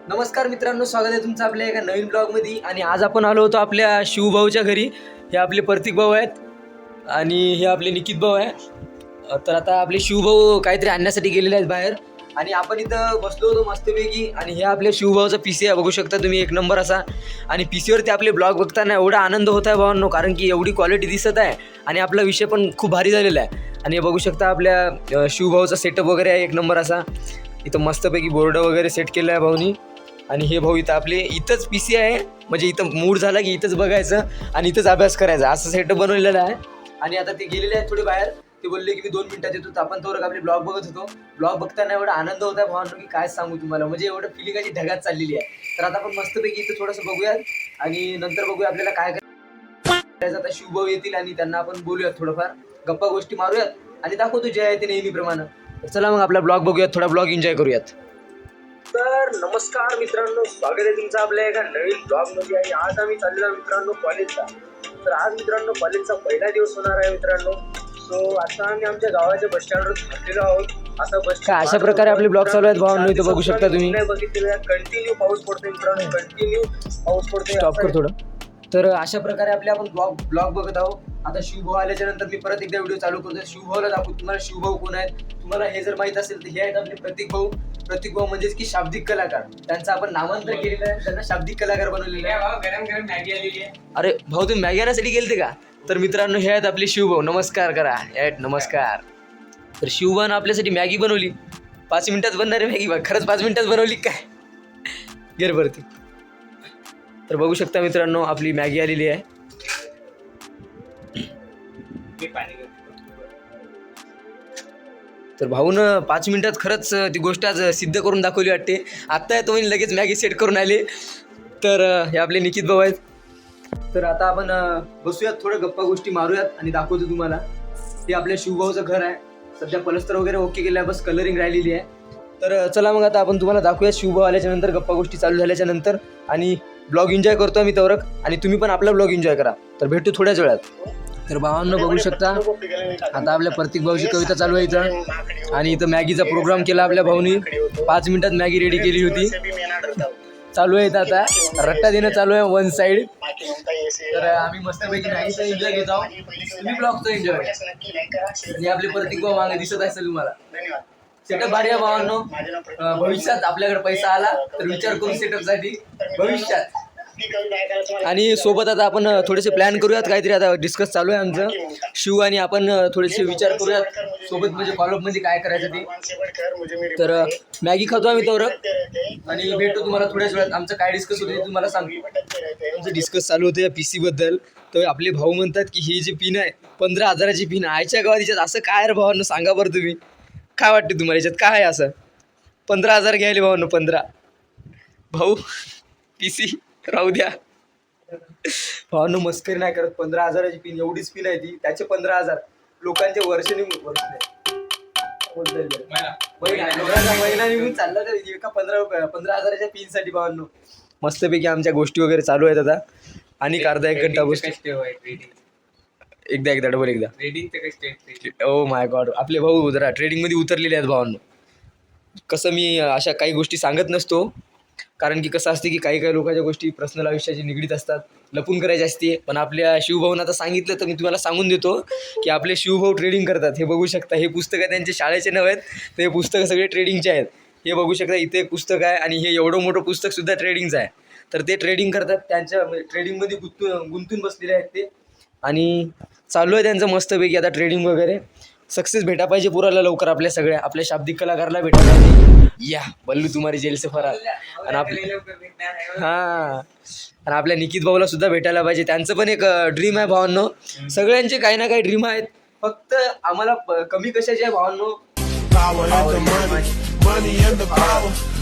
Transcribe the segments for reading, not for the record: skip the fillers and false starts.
नमस्कार मित्रांनो, स्वागत आहे तुमचं आपल्या एका नवीन ब्लॉगमध्ये. आणि आज आपण आलो होतो आपल्या शिवभाऊच्या घरी. हे आपले प्रतीक भाऊ आहेत आणि हे आपले निकित भाऊ आहे. तर आता आपले शिवभाऊ काहीतरी आणण्यासाठी गेलेले आहेत बाहेर आणि आपण इथं बसलो होतो मस्तपैकी. आणि हे आपल्या शिवभाऊचा PC आहे, बघू शकता तुम्ही, एक नंबर असा. आणि PCवरती आपले ब्लॉग बघताना एवढा आनंद होत आहे भावांनो, कारण की एवढी क्वालिटी दिसत आहे आणि आपला विषय पण खूप भारी झालेला आहे. आणि हे बघू शकता आपल्या शिवभाऊचा सेटअप वगैरे आहे एक नंबर असा. इथं मस्तपैकी बोर्ड वगैरे सेट केलं आहे भाऊनी. आणि हे भाऊ इथं आपले इथंच PC आहे, म्हणजे इथं मूड झाला की इथंच बघायचं आणि इथंच अभ्यास करायचा, असं सेटअप बनवलेलं आहे. आणि आता ते गेलेले आहेत थोडे बाहेर. ते बोलले की मी 2 मिनिटात येतो. तर आपण तोवर आपले ब्लॉग बघत होतो. ब्लॉग बघताना एवढा आनंद होता भावांनो की काय सांगू तुम्हाला, म्हणजे एवढं फिलिंग अशी ढगात चाललेली आहे. तर आता आपण मस्तपैकी इथं थोडंसं बघूयात आणि नंतर बघूया आपल्याला काय करायचं. आता शिवभाऊ येतील आणि त्यांना आपण बोलूयात, थोडंफार गप्पा गोष्टी मारूयात आणि दाखवतो जे आहे ते नेहमीप्रमाणे. तर चला मग आपला ब्लॉग बघूयात, थोडा ब्लॉग एन्जॉय करूयात. तर नमस्कार मित्रांनो, स्वागत आहे तुमचं आपल्या एका नवीन ब्लॉगमध्ये. आणि आज आम्ही चाललेलो मित्रांनो कॉलेजला. तर आज मित्रांनो कॉलेजचा पहिला दिवस होणार आहे मित्रांनो. सो आता आम्ही आमच्या गावाच्या बस स्टँडवर थांबलेलो आहोत. असं बस अशा प्रकारे आपले ब्लॉग चालू आहेत भावांनो, इथं बघू शकता तुम्ही. कंटिन्यू पाऊस पडतोय मित्रांनो, कंटिन्यू पाऊस पडतोय. स्टॉप कर थोडं. तर अशा प्रकारे आपण ब्लॉग बघत आहोत. आता शिवभाऊ आल्याच्या नंतर मी परत एकदा व्हिडिओ चालू करतो. शिवभाऊला दाखवू तुम्हाला शिवभाऊ कोण आहेत. तुम्हाला हे जर माहित असेल तर हे आहेत आपले प्रतीक भाऊ. प्रतीक भाऊ म्हणजेच की शाब्दिक कलाकार. त्यांचं आपण नामांतर केलेलं आहे, त्यांना शाब्दिक कलाकार बनवलेलं आहे. गरम गरम मॅगी आलेली आहे. अरे भाऊ, तुम्ही मॅगी आणण्यासाठी गेलते का? तर मित्रांनो हे आहेत आपले शिवभाऊ. नमस्कार करा. नमस्कार. तर शिवभाऊनं आपल्यासाठी मॅगी बनवली. 5 मिनिटात बनणारी मॅगी. बघ, खरंच 5 मिनिटात बनवली काय? गेर भरती. तर बघू शकता मित्रांनो आपली मॅगी आलेली आहे. तर भाऊनं 5 मिनिटात खरंच ती गोष्ट आज सिद्ध करून दाखवली वाटते. आत्ता येतो म्हणजे लगेच मॅगी सेट करून आले. तर हे आपले निकित भाऊ आहेत. तर आता आपण बसूयात, थोडं गप्पा गोष्टी मारूयात आणि दाखवतो तुम्हाला. हे आपल्या शिवभाऊचं घर आहे. सध्या पलस्तर वगैरे ओके केलं आहे, बस कलरिंग राहिलेली आहे. तर चला मग आता आपण तुम्हाला दाखवूया शिवभाऊ आल्याच्या नंतर, गप्पा गोष्टी चालू झाल्याच्या नंतर. आणि ब्लॉग एन्जॉय करतो आम्ही तवरक, आणि तुम्ही पण आपला ब्लॉग एन्जॉय करा. तर भेटू थोड्याच वेळात. तर भावांनो बघू शकता आता आपल्या प्रतीक भाऊची कविता चालू आहे इथं. आणि इथं मॅगीचा प्रोग्राम केला आपल्या भाऊनी. 5 मिनिटात मॅगी रेडी केली होती. चालू आहे आता रट्टा देणं चालू आहे वन साईड. तर आम्ही मस्तपैकी मॅगीचा एन्जॉय घेत आहोत, तुम्ही ब्लॉगचा एन्जॉय करा. आणि आपले प्रतीक भाऊ मागे दिसत असेल तुम्हाला. सेटअप भारी आहे भावांनो. भविष्यात आपल्याकडे पैसा आला तर विचार करू सेटअपसाठी भविष्यात. आणि सोबत आता आपण थोडेसे प्लॅन करूयात, काहीतरी आता डिस्कस चालू आहे आमचं. शिव आणि आपण थोडेसे विचार करूयात सोबत, म्हणजे फॉलोअपमध्ये काय करायचं ते. तर मॅगी खातो आम्ही तोरक आणि भेटतो तुम्हाला थोड्याच वेळात. आमचं काय डिस्कस होतं ते तुम्हाला सांगतो. आमचं डिस्कस चालू होतं या PC बद्दल. तर आपले भाऊ म्हणतात की ही जी पिन आहे 15,000ची पिन आयच्या गावात. याच्यात असं काय रे भावांनो, सांगा बरं तुम्ही, काय वाटते तुम्हाला याच्यात काय आहे असं? 15,000 घ्यायले भावांनो, 15. भाऊ PC राहू द्या भावांनो, मस्करी नाही करत. 15,000ची पिन, एवढीच पिन आहे ती, त्याचे 15,000. लोकांचे वर्ष निघून महिना निघून चालला तर एका 15,000च्या पिनसाठी भावांनो. मस्तपैकी आमच्या गोष्टी वगैरे चालू आहेत आता. आणि अर्धा 1 घंटा गोष्टी. एकदा डबल एकदा. ओ माय गॉड, आपले भाऊ जरा ट्रेडिंगमध्ये उतरलेले आहेत भावांनो. कसं मी अशा काही गोष्टी सांगत नसतो, कारण की कसं असते की काही लोकांच्या गोष्टी पर्सनल आयुष्याची निगडीत असतात, लपून करायची असते. पण आपल्या शिवभाऊनं आता सांगितलं तर मी तुम्हाला सांगून देतो की आपले शिवभाऊ ट्रेडिंग करतात. हे बघू शकता, हे पुस्तकं त्यांचे शाळेचे नाव आहेत, तर हे पुस्तकं सगळे ट्रेडिंगचे आहेत. हे बघू शकता, इथे एक पुस्तक आहे आणि हे एवढं मोठं पुस्तकसुद्धा ट्रेडिंगचं आहे. तर ते ट्रेडिंग करतात, त्यांच्या ट्रेडिंगमध्ये गुंतून बसलेले आहेत ते. आणि चालू आहे त्यांचं मस्तपैकी आता ट्रेडिंग वगैरे. सक्सेस भेटा पाहिजे पुराला लवकर आपल्या शाब्दिक कलाकाराला भेटा पाहिजे. या बल्लू तुम्हारी जेल से फरार. आणि आणि आपल्या निकित भाऊला सुद्धा भेटायला पाहिजे. त्यांचं पण एक ड्रीम आहे भावांनो. सगळ्यांचे काही ना काही ड्रीम आहेत, फक्त आम्हाला कमी कशाची आहे भावांनो,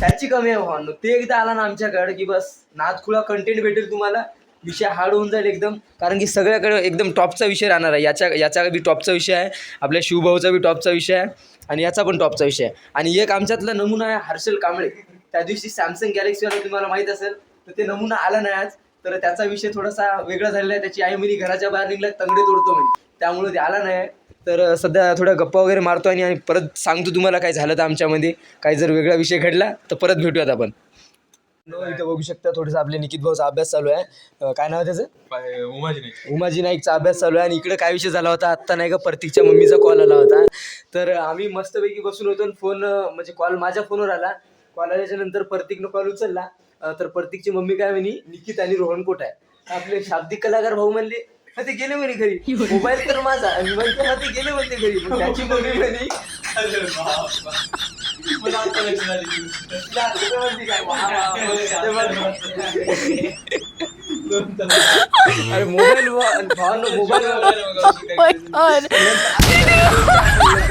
त्याची कमी आहे भावांनो. ते एकदा आला ना आमच्याकडे की बस नादखुळा कंटेंट भेटेल तुम्हाला. विषय हार्ड होऊन जाईल एकदम, कारण की सगळ्याकडे एकदम टॉपचा विषय राहणार आहे. याचा बी टॉपचा विषय आहे, आपल्या शिवभाऊचा बी टॉपचा विषय आहे आणि याचा पण टॉपचा विषय आहे. आणि एक आमच्यातला नमुना आहे हर्षल कांबळे. त्या दिवशी सॅमसंग गॅलेक्सीवाला तुम्हाला माहीत असेल, तर ते नमुना आला नाही आज. तर त्याचा विषय थोडासा वेगळा झालेला आहे. त्याची आई म्हणे घराच्या बाहेर निघला तंगडे तोडतो म्हणे, त्यामुळे ते आला नाही. तर सध्या थोड्या गप्पा वगैरे मारतो आणि परत सांगतो तुम्हाला काय झालं तर आमच्यामध्ये काही जर वेगळा विषय घडला तर परत भेटूयात आपण. इथं बघू शकता थोडंसं आपल्या निकित भाऊचा अभ्यास चालू आहे. काय नाव आहे त्याचं? उमाजी नाईकचा अभ्यास चालू आहे. आणि इकडे काय विषय झाला होता आत्ता नाही का, प्रतीकच्या मम्मीचा कॉल आला होता. तर आम्ही मस्तपैकी बसून होतो. फोन म्हणजे कॉल माझ्या फोनवर आला. कॉल आल्याच्या नंतर प्रतीकनं कॉल उचलला. तर प्रतीकची मम्मी काय म्हणे, निकित आणि रोहन कुठं आहे. आपले शाब्दिक कलाकार भाऊ म्हणले ते गेले म्हणे घरी, मोबाईल तर माझा. आणि म्हणतो ते गेले म्हणते घरी. त्याची मम्मी म्हणे अरे मोबाईल भावांनो, मोबाईल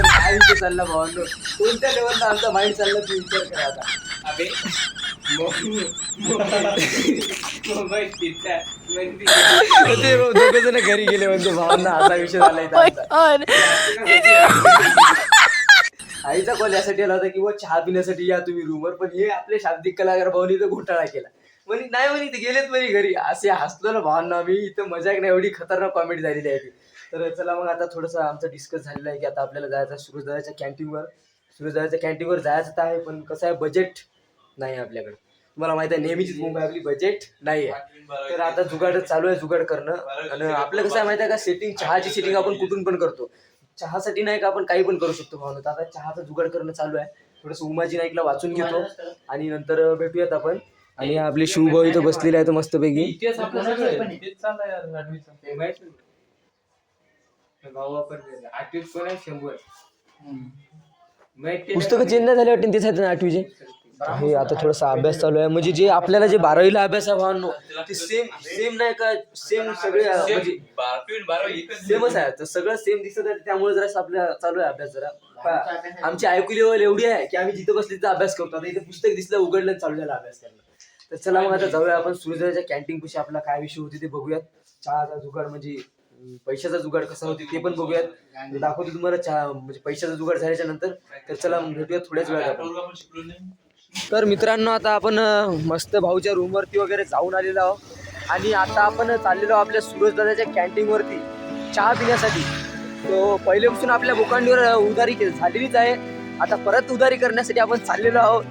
काय विषय चालला भावांनो, कोणत्या लेवलला आमचा माइंड चालला तू विचार करा आता. ते दोघं जण घरी गेले म्हणजे भावांना असा विषय झाला. आईचा कॉल यासाठी आला होता की व चहा पिण्यासाठी या तुम्ही रूमवर, पण हे आपले शाब्दिक कलाकार भाऊनी तर घोटाळा केला. म्हणे नाही म्हणे ते गेलेत म्हणे घरी. असे हसलो ना भावांना आम्ही, इथं मजाक नाही, एवढी खतरनाक कॉमेडी झालेली आहे ती. तर चला मग आता थोडंसं आमचं डिस्कस झालेलं आहे की आता आपल्याला जायचं सूरजदादाच्या कॅन्टीनवर. सूरजदादाच्या कॅन्टीनवर जायचं तर आहे, पण कसं आहे बजेट नाही आपल्याकडे. तुम्हाला माहिती आहे नेहमीचीच मुंबई आपली, बजेट नाही आहे. तर आता जुगाड चालू आहे, जुगाड करणं. आणि आपलं कसं आहे माहिती आहे का, सेटिंग, चहाची सेटिंग आपण कुठून पण करतो. चहासाठी नाही का आपण काही पण करू शकतो भावना. तर आता चहाचं जुगाड करणं चालू आहे. थोडंसं उमाजी नाईकला वाचून घेतो आणि नंतर भेटूयात आपण. आणि आपले शिवभाऊ इथं बसलेले आहेत मस्तपैकी. पुस्तकं चेंज नाही झाले वाटते तेच आहेत 8वीचे. हे आता थोडासा अभ्यास चालू आहे. म्हणजे जे आपल्याला जे 12वीला अभ्यास आहे भावांनो, ते सेम नाही का, सेम सगळे म्हणजे सेमच आहे. तर सगळं सेम दिसत आहे. त्यामुळे जरा आपल्या चालू आहे अभ्यास. जरा आमची ऐकू लेवल एवढी आहे की आम्ही जिथं बसले तिथं अभ्यास करतो. आता इथे पुस्तक दिसलं उघडलं चालू झालं अभ्यास करणं. तर चला मग आता जाऊया आपण सूर्यदाच्या कॅन्टीन पाशी. आपला काय विषय होते ते बघूयात. चहाचा जुगाड म्हणजे पैशाचा जुगाड कसा होते ते पण बघूयात. दाखवतो तुम्हाला चहा म्हणजे पैशाचा जुगाड झाल्याच्या नंतर. तर चला मग भेटूयात थोड्याच वेळात आपण. तर मित्रांनो आता आपण मस्त भाऊच्या रूमवरती वगैरे जाऊन आलेलो आहोत. आणि आता आपण चाललेलो आपल्या सूरजदादाच्या कॅन्टीनवरती चहा पिण्यासाठी. तो पहिलेपासून आपल्या बुकांडीवर उधारी झालेलीच आहे. आता परत उधारी करण्यासाठी आपण चाललेलो आहोत.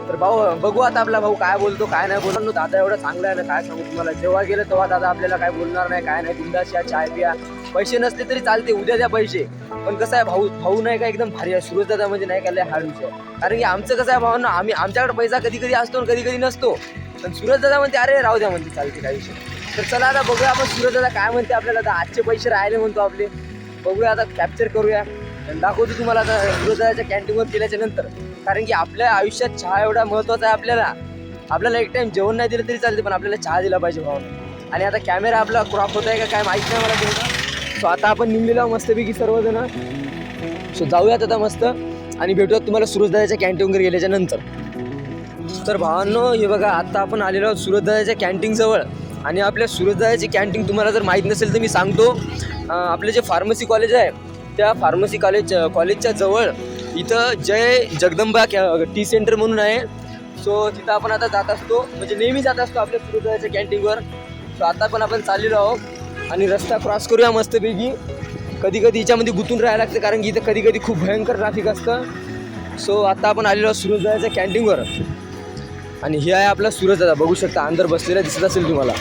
तर भाऊ बघू आता आपला भाऊ काय बोलतो काय नाही बोलणार. दादा एवढा चांगला आहे ना, काय सांगू तुम्हाला. जेव्हा गेलं तेव्हा दादा आपल्याला काय बोलणार नाही, काय नाही. बिंदास या, चाय पिया. पैसे नसले तरी चालते, उद्या द्या पैसे. पण कसं आहे भाऊ नाही का एकदम भारी आहे. सूरजदादा म्हणजे नाही का लय हार्ड विषय. कारण की आमचं कसं आहे भावांना, आमच्याकडे पैसा कधी कधी असतो आणि कधी कधी नसतो. पण सूरजदादा म्हणते अरे राहू द्या म्हणते, चालते काही विषय. तर चला आता बघूया आपण सूरजदादा काय म्हणते आपल्याला. आता आजचे पैसे राहिले म्हणतो आपले. बघूया आता, कॅप्चर करूया आणि दाखवतो तुम्हाला आता सूरजदादाच्या कॅन्टीनवर गेल्याच्या नंतर. कारण की आपल्या आयुष्यात चहा एवढा महत्त्वाचा आहे आपल्याला एक टाइम जेवण नाही दिलं तरी चालते, पण आपल्याला चहा दिला पाहिजे भावांना. आणि आता कॅमेरा आपला क्रॉप होत आहे का काय माहीत नाही मला तेवढं. सो आता आपण निघलेलो मस्तपैकी सर्वजण. सो जाऊयात आता मस्त आणि भेटूयात तुम्हाला सूरजदादाच्या कॅन्टीनवर गेल्याच्या नंतर. तर भावांनो हे बघा, आता आपण आलेलो आहोत सूरजदादाच्या कॅन्टीनजवळ. आणि आपल्या सूरजदादाची कॅन्टीन तुम्हाला जर माहीत नसेल तर मी सांगतो. आपले जे फार्मसी कॉलेज आहे त्या फार्मसी कॉलेजच्या जवळ इथं जय जगदंबा टी सेंटर म्हणून आहे. सो तिथं आपण आता जात असतो, म्हणजे नेहमी जात असतो आपल्या सूरजदादाच्या कॅन्टीनवर. सो आता पण आपण चाललेलो आहोत आणि रस्ता क्रॉस करूया मस्तपैकी. कधी कधी याच्यामध्ये गुंतून राहायला लागतं कारण की इथं कधी कधी खूप भयंकर ट्रॅफिक असतं. सो आता आपण आलेलो आहोत सूरजदादाच्या कॅन्टीनवर. आणि हे आहे आपला सूरजदादा, बघू शकता अंदर बसलेला दिसत असेल तुम्हाला.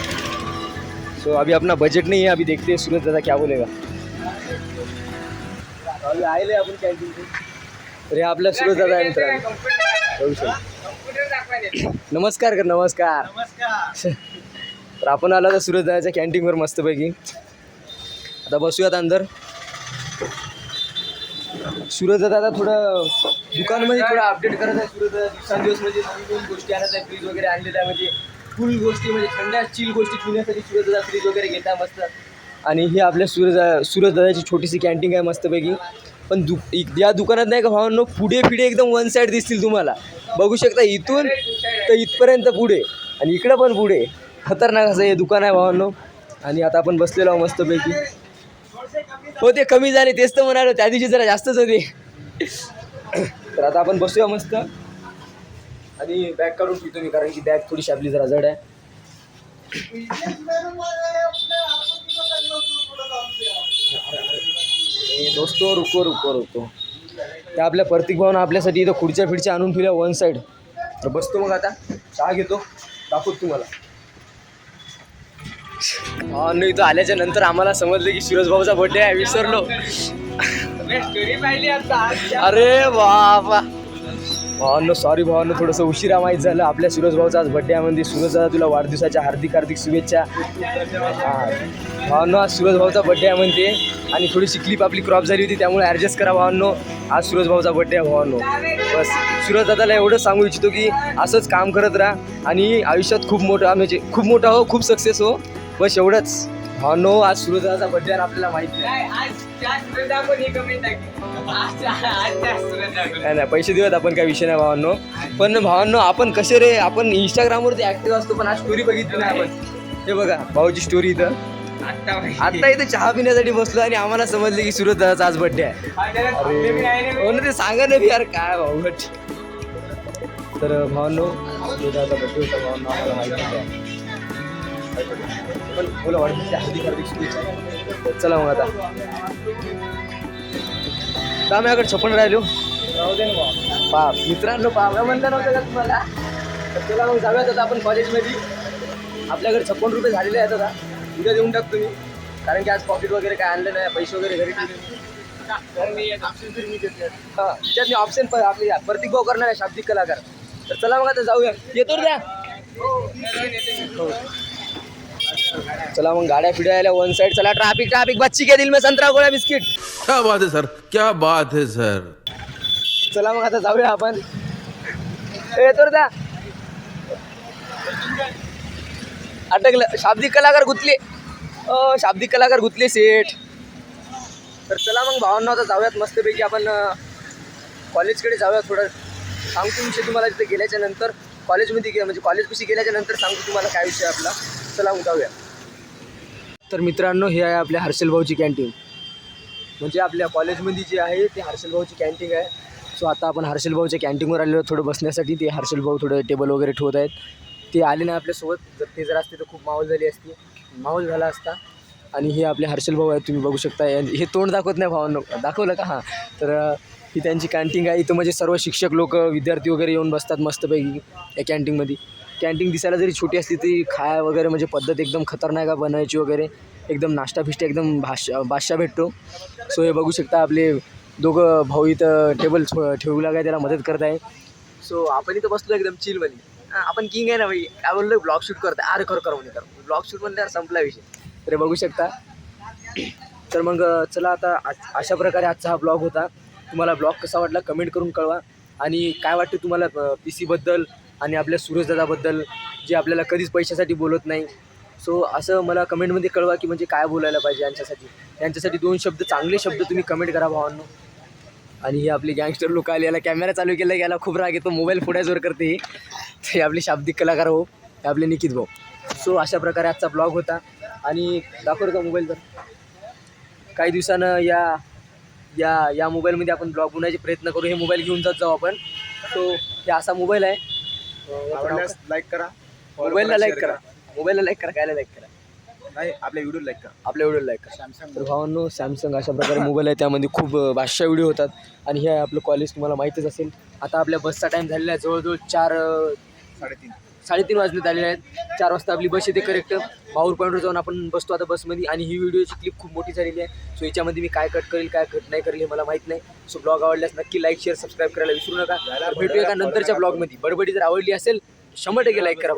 सो अभी अपना बजट नहीं है, अभी देखते हैं सूरजदादा क्या बोलेगा. अभी आए आपण कॅन्टीन. तर हे आपला सूरजदादा आहे मित्रांनो. नमस्कार कर, नमस्कार. तर आपण आलो तर सूरजदादाच्या कॅन्टीनवर मस्तपैकी. आता बसूयात अंदर. सूरजदादा थोडं दुकानमध्ये थोडं अपडेट करत आहे. सूरजदादा दिवसांदिवस म्हणजे नवीन गोष्टी आणत आहे. फ्रीज वगैरे आणलेलं आहे, म्हणजे फुल गोष्टी म्हणजे थंड चिल गोष्टी पिण्यासाठी सूरजदादा फ्रीज वगैरे घेत आहे मस्त. आणि ही आपल्या सूरजदादाची छोटीशी कॅन्टीन आहे मस्तपैकी. पण या दुकानात नाही का भावांनो, पुढे एकदम वन साईड दिसतील तुम्हाला. बघू शकता इथून तर इथपर्यंत पुढे आणि इकडं पण पुढे. खतरनाक असं हे दुकान आहे भावांनो. आणि आता आपण बसलेलो आहोत मस्तपैकी. हो ते कमी झाले तेच तर म्हणालो, त्या दिवशी जरा जास्तच होते. तर आता आपण बसूया मस्त. आणि बॅग काढून ठेवतो मी कारण की बॅग थोडीशी आपली जरा जड आहे. दोस्तो रुको रुको रुको. त्या आपल्या प्रतीक भाऊनं आपल्यासाठी इथं खुर्च्या फिडच्या आणून ठेवल्या वन साईड. तर बसतो मग आता चहा घेतो दाखवतो तुम्हाला. हा नाही इथं आल्याच्या नंतर आम्हाला समजलं की सूरज भाऊचा बर्थडे आहे. विसरलो. अरे बाबा भावांनो सॉरी भावांनो थोडंसं उशिरा माहीत झालं. आपल्या सूरज भाऊचा आज बड्डे आहे म्हणजे सूरज दादा तुला वाढदिवसाच्या हार्दिक हार्दिक शुभेच्छा. हां भावांनो आज सूरज भाऊचा बड्डे आहे म्हणते आणि थोडीशी क्लिप आपली क्रॉप झाली होती त्यामुळे ॲडजस्ट करा भावांनो. आज सूरज भाऊचा बड्डे आहे भावांनो. बस सूरज दादाला एवढं सांगू इच्छितो की असंच काम करत राहा आणि आयुष्यात खूप मोठं म्हणजे खूप मोठा हो खूप सक्सेस हो. बस एवढंच भावांनो. आज सूरज दादाचा बड्डे आहे आपल्याला माहीत नाही. नाही पैसे देऊयात आपण काय विषय नाही भावांनो. पण भावांनो आपण कसे रे आपण इंस्टाग्रामवरती ॲक्टिव्ह असतो पण आज स्टोरी बघितली नाही आपण. हे बघा भाऊची स्टोरी इथं. आता इथं चहा पिण्यासाठी बसलो आणि आम्हाला समजलं की सूरज दादाचा आज बड्डे आहे. अरे हो ना ते सांगा ना यार काय भाऊ. तर भावांनो सूरज दादाचा बड्डे होता भावांनो आम्हाला माहिती आहे. पण बोला वाढदिवसाच्या हार्दिक हार्दिक शुभेच्छा. चला मग आता माझ्याकडे 56 राहिलो पा मित्रांनो पाहा म्हणलं नव्हतं का तुम्हाला. तर चला मग जाऊयात आता आपण कॉलेजमध्ये. आपल्याकडे 56 रुपये झालेले आहेत आता. उद्या देऊन टाकतो मी कारण की आज पॉकेट वगैरे काय आणलं नाही पैसे वगैरे घरी ठेवले. हां त्याच्यात मी ऑप्शन पण आपली प्रतीक भाऊ करणार आहे शाब्दिक कलाकार. तर चला मग आता जाऊया. येतो द्या हो. चला मग गाड्या फिड्या आल्या वन साइड. चला ट्रॅफिक ट्रॅफिक बच्ची के दिल में संतरा गोळा बिस्किट. क्या बात है सर क्या बात है सर. चला मग आता जाऊया आपण. येतो द्या अटकलं. शाब्दिक कलाकार गुंतले. शाब्दिक कलाकार गुंतले सेठ. तर चला मग भावांना आता जाऊयात मस्तपैकी आपण कॉलेजकडे जाऊया. थोडं सांगतो विषय तुम्हाला तिथे गेल्याच्या नंतर कॉलेजमध्ये म्हणजे कॉलेजपाशी गेल्याच्या नंतर सांगतो तुम्हाला काय विषय आपला. चला मग जाऊया. तर मित्रांनो हे आहे आपल्या हर्षल भाऊची कॅन्टीन. म्हणजे आपल्या कॉलेजमध्ये जे आहे ते हर्षल भाऊची कॅन्टीन आहे. सो आता आपण हर्षल भाऊच्या कॅन्टीनवर आलेलो थोडं बसण्यासाठी. ते हर्षल भाऊ थोडं टेबल वगैरे ठेवत आहेत. ते आले नाही आपल्यासोबत. जर ते जर असते तर खूप माहोल झाली असती माहोल झाला असता. आणि हे आपले हर्षल भाऊ आहेत तुम्ही बघू शकता. हे तोंड दाखवत नाही भावांनो दाखवलं का. हां तर ही त्यांची कॅन्टीन आहे. इथं म्हणजे सर्व शिक्षक लोक विद्यार्थी वगैरे येऊन बसतात मस्तपैकी या कॅन्टीनमध्ये. कॅन्टीन दिसायला जरी छोटी असली तरी खाया वगैरे म्हणजे पद्धत एकदम खतरनाक आहे बनवायची वगैरे. एकदम नाश्ता फिष्टा एकदम बादशाह भेटतो. सो हे बघू शकता आपले दोघं भाऊ इथं टेबल ठेवू लागाय त्याला मदत करत आहे. सो आपण इथं बसलो एकदम चिलमध्ये. आपण किंग आहे ना भाई काय बोललो ब्लॉग शूट करत आहे. अरे कर म्हणजे कर ब्लॉग शूट म्हणल्यावर संपला विषय. तर बघू शकता. तर मग चला आता अशा प्रकारे आजचा हा ब्लॉग होता. तुम्हाला ब्लॉग कसा वाटला कमेंट करून कळवा. आणि काय वाटतं तुम्हाला PC-बद्दल आणि आपल्या सूरजदादाबद्दल जे आपल्याला कधीच पैशासाठी बोलत नाही. सो असं मला कमेंटमध्ये कळवा की म्हणजे काय बोलायला पाहिजे यांच्यासाठी 2 शब्द चांगले शब्द तुम्ही कमेंट करा भावांनो. आणि हे आपले गँगस्टर लोक आले. याला कॅमेरा चालू केला याला खूप राग येतो. मोबाईल फोडायचोर करते ही. हे आपले शाब्दिक कलाकार हो हे आपले निकित भाऊ. सो अशा प्रकारे आजचा ब्लॉग होता. आणि दाखवतो का मोबाईल. तर काही दिवसानं या मोबाईलमध्ये आपण ब्लॉग बनवायचे प्रयत्न करू. हे मोबाईल घेऊन जाऊ आपण. सो हे असा मोबाईल आहे. लाईक करा. मोबाईलला लाईक करा. कायला लाईक करा नाही आपल्या व्हिडिओ लाईक करा. आपल्या व्हिडिओ लाईक करा. तर भावांनो सॅमसंग अशा प्रकारे मोबाईल आहे. त्यामध्ये खूप बादशाह व्हिडिओ होतात. आणि हे आहे आपलं कॉलेज तुम्हाला माहीतच असेल. आता आपल्या बसचा टाईम झालेला आहे जवळजवळ 3:30 वाजण्यात आलेले आहेत. 4 वाजता आपली बस येते करेक्ट. माहूर पॉईंटवर जाऊन आपण बसतो आता बसमध्ये. आणि ही व्हिडिओची क्लिप खूप मोठी झालेली आहे. सो याच्यामध्ये मी काय कट करेल काय कट नाही करेल हे मला माहीत नाही. सो ब्लॉग आवडल्यास नक्की लाईक शेअर सबस्क्राईब करायला विसरू नका. भेटूया का नंतरच्या ब्लॉगमध्ये. बडबडी जर आवडली असेल 100% लाईक करा.